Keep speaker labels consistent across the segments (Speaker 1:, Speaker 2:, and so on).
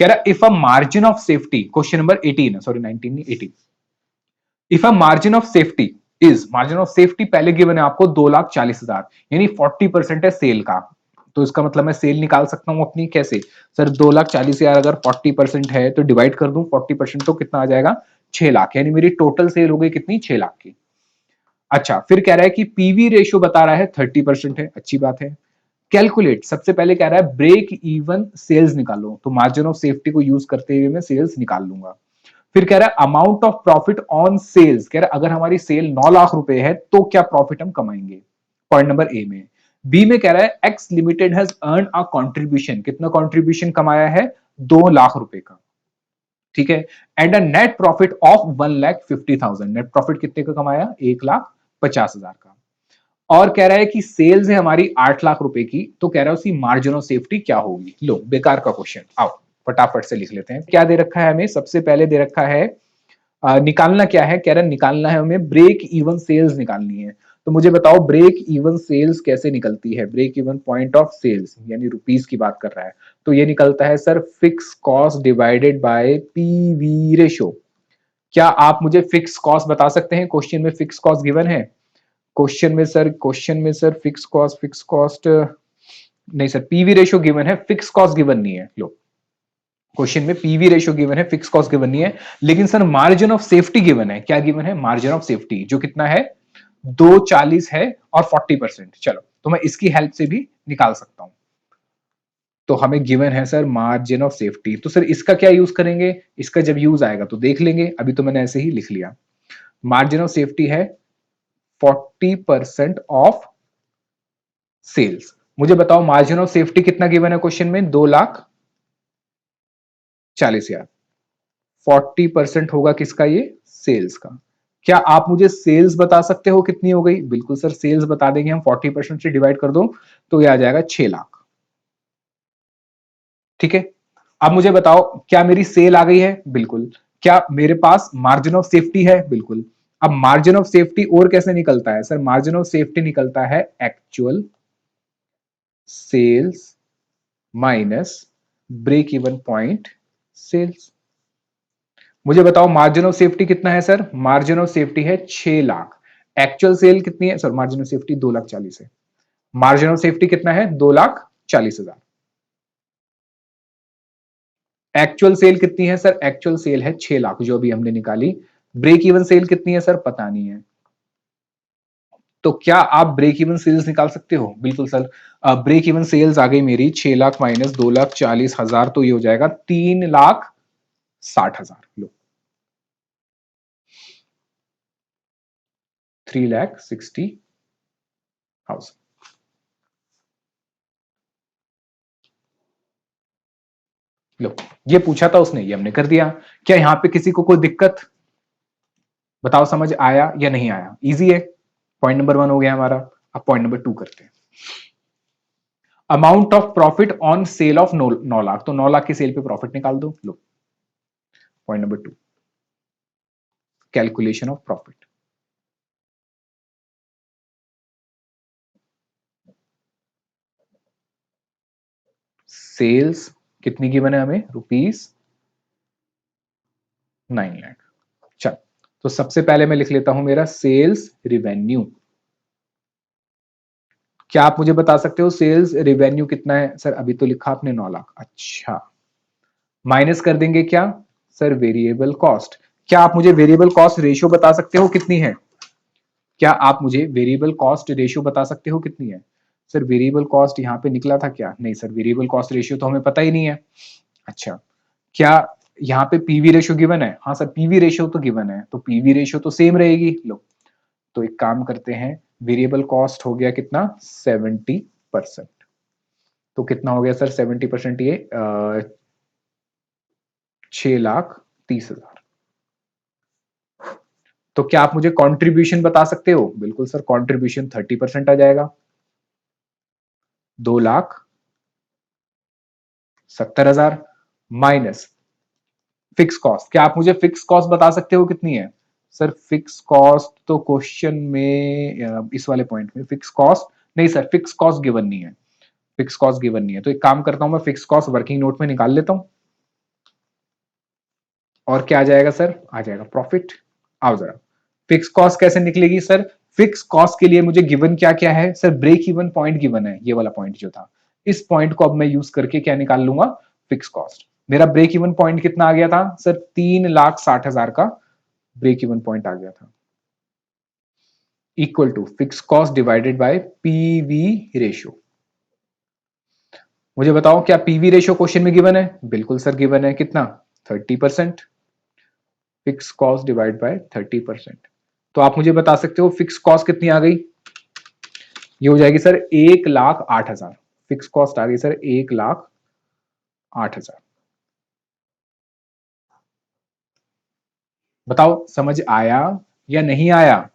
Speaker 1: कह रहा if a margin of safety, question number 18 sorry 19 नहीं 18, if a margin of safety is, margin of safety पहले given है आपको 2,40,000, यानी 40% है सेल का। तो इसका मतलब मैं सेल निकाल सकता हूं अपनी कैसे, सर 2,40,000 अगर 40% है तो डिवाइड कर दूं 40%, तो कितना आ जाएगा 6 लाख, यानी मेरी टोटल सेल हो गई कितनी 6 लाख की। अच्छा फिर कह रहा है कि पीवी रेशियो बता रहा है 30% है, अच्छी बात है। कैलकुलेट, सबसे पहले कह रहा है ब्रेक इवन सेल्स निकालो, तो मार्जिन ऑफ सेफ्टी को यूज करते हुए मैं सेल्स निकाल लूंगा। फिर कह रहा है amount of profit on sales, कह रहा है अगर हमारी सेल 9 लाख रुपए है तो क्या प्रॉफिट हम कमाएंगे, पॉइंट नंबर ए में। बी में कह रहा है x limited has earn a contribution, कितना कंट्रीब्यूशन कमाया है 2 लाख रुपए का, ठीक है। And a net profit of 1,50,000, net profit कितने का कमाया 1,50,000 का। और कह रहा है कि सेल्स है हमारी 8 लाख रुपए की, तो कह रहा है उसकी मार्जिन ऑफ सेफ्टी क्या होगी। लो बेकार का क्वेश्चन, आओ फटाफट से लिख लेते हैं। क्या दे रखा है हमें, सबसे पहले दे रखा है निकालना क्या है, कह रहा है निकालना है हमें ब्रेक इवन सेल्स निकालनी है। तो मुझे बताओ ब्रेक इवन सेल्स कैसे निकलती है, break even point of sales यानी रुपीस की बात कर रहा है, तो ये निकलता है sir fix cost divided by PV ratio. क्या आप मुझे फिक्स कॉस्ट बता सकते हैं, क्वेश्चन में फिक्स कॉस्ट गिवन है, क्वेश्चन में सर फिक्स कॉस्ट नहीं सर, पीवी रेशियो गिवन है, फिक्स कॉस्ट गिवन नहीं है। लो क्वेश्चन में पीवी रेशियो गिवन है, फिक्स कॉस्ट गिवन नहीं है, लेकिन sir margin of safety given है। क्या गिवन है, मार्जिन ऑफ सेफ्टी, जो कितना है 240 है और 40%। चलो तो मैं इसकी हेल्प से भी निकाल सकता हूं। तो हमें गिवन है सर मार्जिन ऑफ सेफ्टी, तो सर इसका क्या यूज करेंगे, इसका जब यूज आएगा तो देख लेंगे, अभी तो मैंने ऐसे ही लिख लिया। मार्जिन ऑफ सेफ्टी है 40% ऑफ सेल्स। मुझे बताओ मार्जिन ऑफ सेफ्टी कितना गिवन है क्वेश्चन में, 2,40,000, 40% होगा किसका, ये सेल्स का। क्या आप मुझे सेल्स बता सकते हो कितनी हो गई, बिल्कुल सर सेल्स बता देंगे हम, 40% से डिवाइड कर दो तो ये आ जाएगा 6 लाख, ठीक है। अब मुझे बताओ क्या मेरी सेल आ गई है, बिल्कुल। क्या मेरे पास मार्जिन ऑफ सेफ्टी है, बिल्कुल। अब मार्जिन ऑफ सेफ्टी और कैसे निकलता है, सर मार्जिन ऑफ सेफ्टी निकलता है actual sales minus break even point sales. मुझे बताओ मार्जिन ऑफ सेफ्टी कितना है सर, मार्जिन ऑफ सेफ्टी है 6 लाख, एक्चुअल सेल कितनी है सर, मार्जिन ऑफ सेफ्टी 2,40,000 है, मार्जिन ऑफ सेफ्टी कितना है 2,40,000। एक्चुअल सेल कितनी है सर, एक्चुअल सेल है 6 लाख जो अभी हमने निकाली। ब्रेक इवन सेल कितनी है सर, पता नहीं है। तो क्या आप ब्रेक इवन सेल्स निकाल सकते हो, बिल्कुल सर। ब्रेक इवन सेल्स आ गई मेरी 6 लाख माइनस 2,40,000, तो ये हो जाएगा 3,60,000। लो 3,60,000। लो ये पूछा था उसने, ये हमने कर दिया। क्या यहां पे किसी को कोई दिक्कत, बताओ समझ आया या नहीं आया, इजी है। पॉइंट नंबर 1 हो गया हमारा। अब पॉइंट नंबर 2 करते हैं। Amount of profit on sale of 9 lakh, तो 9 लाख की सेल पे प्रॉफिट निकाल दो। लो point number 2, calculation of profit. Sales कितनी की बने हमें, ₹9 लाख। चल तो सबसे पहले मैं लिख लेता हूं मेरा सेल्स रिवेन्यू। क्या आप मुझे बता सकते हो सेल्स रिवेन्यू कितना है, सर अभी तो लिखा आपने 9 लाख, अच्छा। माइनस कर देंगे क्या, सर वेरिएबल कॉस्ट। क्या आप मुझे वेरिएबल कॉस्ट रेशियो बता सकते हो कितनी है, क्या आप मुझे वेरिएबल कॉस्ट रेशियो बता सकते हो कितनी है। सर वेरिएबल कॉस्ट यहां पे निकला था क्या, नहीं सर वेरिएबल कॉस्ट रेशियो तो हमें पता ही नहीं है। अच्छा क्या यहाँ पे पीवी रेशियो गिवन है, हाँ सर पीवी रेशियो तो गिवन है, तो पीवी रेशियो तो सेम रहेगी। लो तो एक काम करते हैं, वेरिएबल कॉस्ट हो गया कितना 70%, तो कितना हो गया सर 70%, ये 6,30,000। तो क्या आप मुझे कंट्रीब्यूशन बता सकते हो, बिल्कुल सर कंट्रीब्यूशन 30% आ जाएगा, 2,70,000 माइनस फिक्स कॉस्ट। क्या आप मुझे फिक्स कॉस्ट बता सकते हो कितनी है, सर फिक्स कॉस्ट तो क्वेश्चन में इस वाले पॉइंट में फिक्स कॉस्ट नहीं सर, फिक्स कॉस्ट गिवन नहीं है, फिक्स कॉस्ट गिवन नहीं है। तो एक काम करता हूं मैं फिक्स कॉस्ट वर्किंग नोट में निकाल लेता हूं। और क्या आ जाएगा सर, आ जाएगा प्रॉफिट। आओ जरा, फिक्स कॉस्ट कैसे निकलेगी सर? फिक्स कॉस्ट के लिए मुझे गिवन क्या क्या है sir? Break even point given है, ये वाला पॉइंट जो था, इस पॉइंट को अब मैं यूज करके क्या निकाल लूंगा? Fix cost. मेरा ब्रेक इवन पॉइंट कितना आ गया था सर? 3,60,000 का ब्रेक इवन पॉइंट आ गया था, equal to fix cost divided by PV ratio. मुझे बताओ क्या पीवी रेशियो क्वेश्चन में गिवन है? बिल्कुल सर गिवन है, कितना? 30%। Fix cost divide by 30%। तो आप मुझे बता सकते हो फिक्स कॉस्ट कितनी आ गई? ये हो जाएगी सर 1,08,000। फिक्स कॉस्ट आ गई सर 1,08,000। बताओ समझ आया या नहीं आया?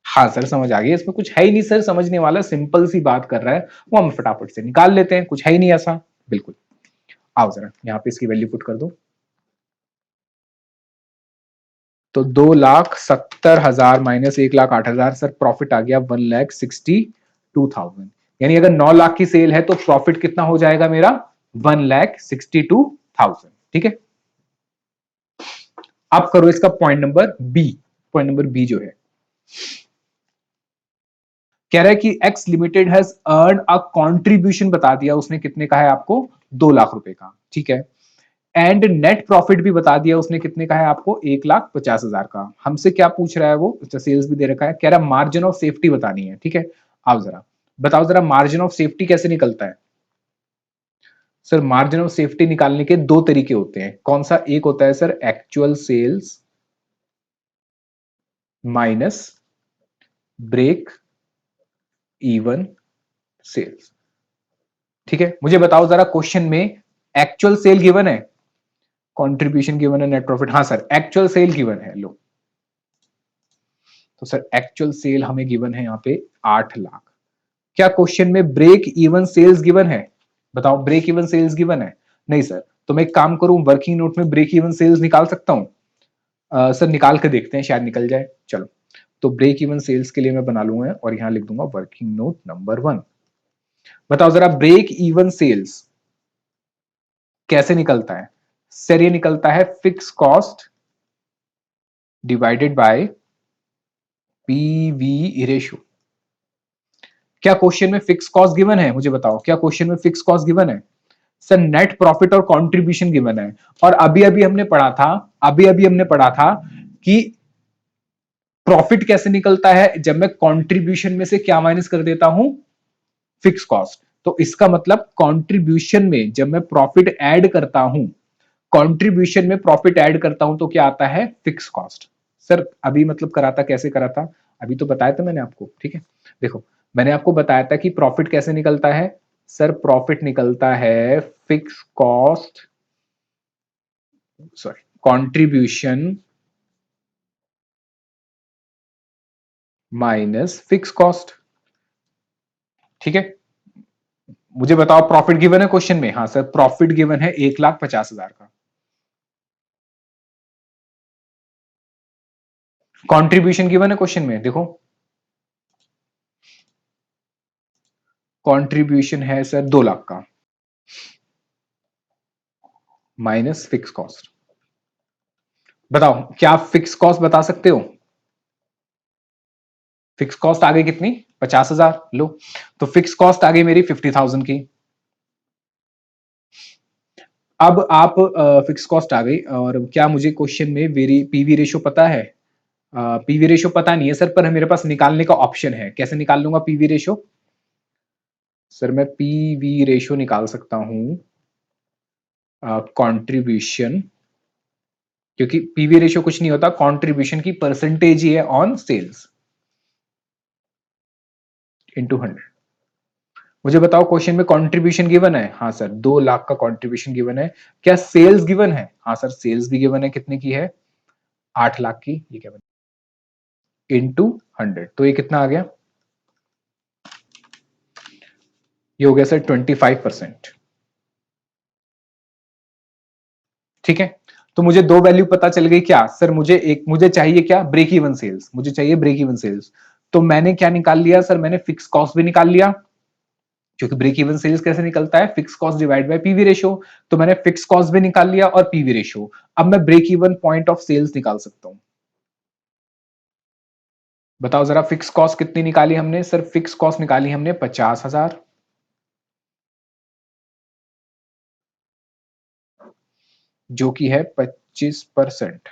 Speaker 1: हाँ सर समझ आ गई, इसमें कुछ है ही नहीं सर समझने वाला, सिंपल सी बात कर रहा है वो, हम फटाफट से निकाल लेते हैं, कुछ है ही नहीं ऐसा। बिल्कुल। आओ जरा यहां पे इसकी वैल्यू पुट कर दो। तो 2,70,000 माइनस 1,08,000 सर, प्रॉफिट आ गया 1,62,000। यानी अगर 9 लाख की सेल है तो प्रॉफिट कितना हो जाएगा मेरा? 1,62,000। ठीक है, अब करो इसका point number B. Point number B जो है, कह रहा है कि X limited has earn a contribution, बता दिया उसने कितने का है आपको? 2 लाख रुपए का। ठीक है, एंड नेट प्रॉफिट भी बता दिया उसने कितने का है आपको? 1,50,000 का। हमसे क्या पूछ रहा है वो? सेल्स भी दे रखा है, कह रहा है मार्जिन ऑफ सेफ्टी बतानी है। ठीक है, आप जरा बताओ जरा मार्जिन ऑफ सेफ्टी कैसे निकलता है? सर मार्जिन ऑफ सेफ्टी निकालने के दो तरीके होते हैं, कौन सा? एक होता है sir actual sales minus break even sales. ठीक है, मुझे बताओ जरा क्वेश्चन में एक्चुअल सेल गिवन है, कंट्रीब्यूशन गिवन है, नेट प्रॉफिट? हाँ सर एक्चुअल सेल गिवन है। लो, तो सर एक्चुअल सेल हमें गिवन है यहाँ पे 8 लाख। क्या क्वेश्चन में ब्रेक इवन सेल्स गिवन है? बताओ ब्रेक इवन सेल्स गिवन है? नहीं सर। तो मैं एक काम करूं, वर्किंग नोट में ब्रेक इवन सेल्स निकाल सकता हूं? सर निकाल के देखते हैं, शायद निकल जाए। चलो, तो ब्रेक इवन सेल्स के लिए मैं बना लूंगा और यहां लिख दूंगा वर्किंग नोट नंबर 1। बताओ जरा ब्रेक इवन सेल्स कैसे निकलता है? सर ये निकलता है fix cost divided by PV ratio. क्या क्वेश्चन में फिक्स कॉस्ट गिवन है? मुझे बताओ, क्या क्वेश्चन में फिक्स कॉस्ट गिवन है? सर नेट प्रॉफिट और कंट्रीब्यूशन गिवन है। और अभी अभी हमने पढ़ा था, अभी अभी हमने पढ़ा था कि प्रॉफिट कैसे निकलता है? जब मैं कंट्रीब्यूशन में से क्या माइनस कर देता हूं? Fix cost. तो इसका मतलब कंट्रीब्यूशन में जब मैं प्रॉफिट ऐड करता हूं, कंट्रीब्यूशन में प्रॉफिट ऐड करता हूं तो क्या आता है? Fix cost. सर अभी मतलब कराता कैसे करा था? अभी तो बताया था मैंने आपको। ठीक है, देखो मैंने आपको बताया था कि प्रॉफिट कैसे निकलता है। सर प्रॉफिट निकलता है fix cost, sorry contribution minus fix cost. ठीक है, मुझे बताओ प्रॉफिट गिवन है क्वेश्चन में? हाँ सर प्रॉफिट गिवन है 1,50,000 का। कंट्रीब्यूशन गिवन है क्वेश्चन में, देखो कंट्रीब्यूशन है सर 2 लाख का माइनस फिक्स कॉस्ट। बताओ क्या आप फिक्स कॉस्ट बता सकते हो? फिक्स कॉस्ट आ गई कितनी? 50,000। लो, तो फिक्स कॉस्ट आ गई मेरी 50,000 की। अब आप फिक्स कॉस्ट आ गई, और क्या मुझे क्वेश्चन में वेरी पीवी रेशियो पता है? पीवी रेशियो पता नहीं है सर, पर मेरे पास निकालने का ऑप्शन है। कैसे निकाल लूंगा पीवी रेशियो? सर मैं पीवी रेशियो निकाल सकता हूं कंट्रीब्यूशन, क्योंकि पीवी रेशियो कुछ नहीं होता, कंट्रीब्यूशन की परसेंटेज ही है ऑन सेल्स इनटू 100। मुझे बताओ क्वेश्चन में कंट्रीब्यूशन गिवन है? हाँ सर 2 लाख का कंट्रीब्यूशन गिवन है। क्या सेल्स गिवन है? हाँ सर सेल्स भी गिवन है, कितने की है? 8 लाख की। ये क्या बना? इनटू 100, तो ये कितना आ गया? ये हो गया सर 25%। ठीक है, तो मुझे दो वैल्यू पता चल गई। क्या सर? मुझे चाहिए क्या? ब्रेक इवन सेल्स, मुझे चाहिए ब्रेक इवन सेल्स। तो मैंने क्या निकाल लिया सर? मैंने फिक्स कॉस्ट भी निकाल लिया, क्योंकि ब्रेक इवन सेल्स कैसे निकलता है, fix cost divide bye PV ratio. तो मैंने फिक्स कॉस्ट भी निकाल लिया और पीवी रेशियो। अब मैं break even point of sales निकाल सकता हूं। बताओ जरा, फिक्स कॉस्ट कितनी निकाली हमने सर? फिक्स कॉस्ट निकाली हमने 50,000, जो कि है 25%।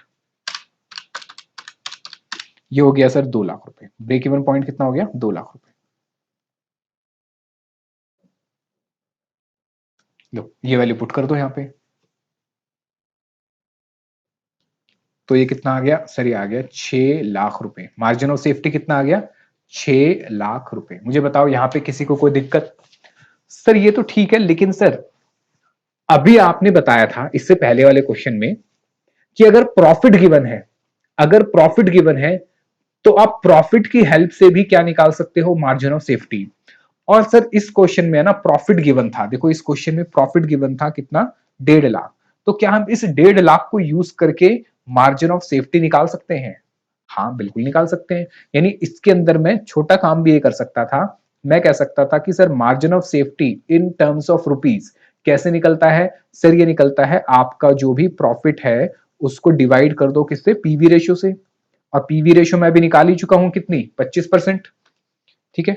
Speaker 1: ये हो गया सर 2 लाख रुपए। ब्रेक इवन पॉइंट कितना हो गया? 2 लाख रुपए। लो ये वैल्यू पुट कर दो यहां पे। तो ये कितना आ गया सर? ये आ गया 6 लाख रुपए। मार्जिन ऑफ सेफ्टी कितना आ गया? 6 लाख रुपए। मुझे बताओ यहां पे किसी को कोई दिक्कत? सर ये तो ठीक है, लेकिन सर अभी आपने बताया था इससे पहले वाले क्वेश्चन में कि अगर प्रॉफिट गिवन है, अगर प्रॉफिट गिवन है तो आप प्रॉफिट की हेल्प से भी क्या निकाल सकते हो? Margin of safety. और सर इस क्वेश्चन में ना प्रॉफिट गिवन था, देखो इस क्वेश्चन में प्रॉफिट गिवन था कितना? 1.5 लाख। तो क्या हम इस 1.5 लाख को यूज करके मार्जिन ऑफ सेफ्टी निकाल सकते हैं? हाँ बिल्कुल निकाल सकते हैं। यानी इसके अंदर मैं छोटा काम भी ये कर सकता था, मैं कह सकता था कि sir margin of safety in terms of rupees कैसे निकलता है? सर ये निकलता है आपका जो भी प्रॉफिट है उसको डिवाइड कर दो किससे? पीवी रेशियो से। और पीवी रेशियो मैं भी निकाल ही चुका हूं, कितनी? 25%। ठीक है,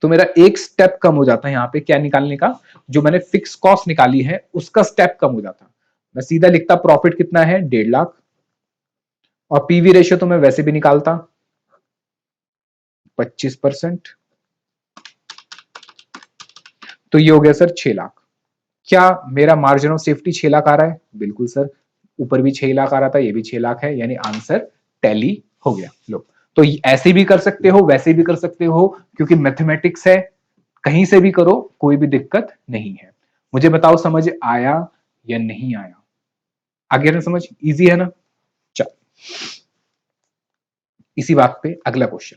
Speaker 1: तो मेरा एक स्टेप कम हो जाता है यहां पे क्या निकालने का? जो मैंने फिक्स कॉस्ट निकाली है उसका स्टेप कम हो जाता। मैं सीधा लिखता प्रॉफिट कितना है? 1.5 लाख। और पीवी रेशियो तो मैं वैसे भी निकालता 25%। तो ये हो गया सर 6 लाख। क्या मेरा मार्जिन ऑफ सेफ्टी 6 लाख आ रहा है? बिल्कुल सर, ऊपर भी 6 लाख आ रहा था, ये भी 6 लाख है, यानी आंसर टैली हो गया। लो, तो ऐसे भी कर सकते हो, वैसे भी कर सकते हो, क्योंकि मैथमेटिक्स है, कहीं से भी करो, कोई भी दिक्कत नहीं है। मुझे बताओ समझ आया या नहीं आया? आगे ना समझ, इजी है ना? चल, इसी बात पे अगला क्वेश्चन।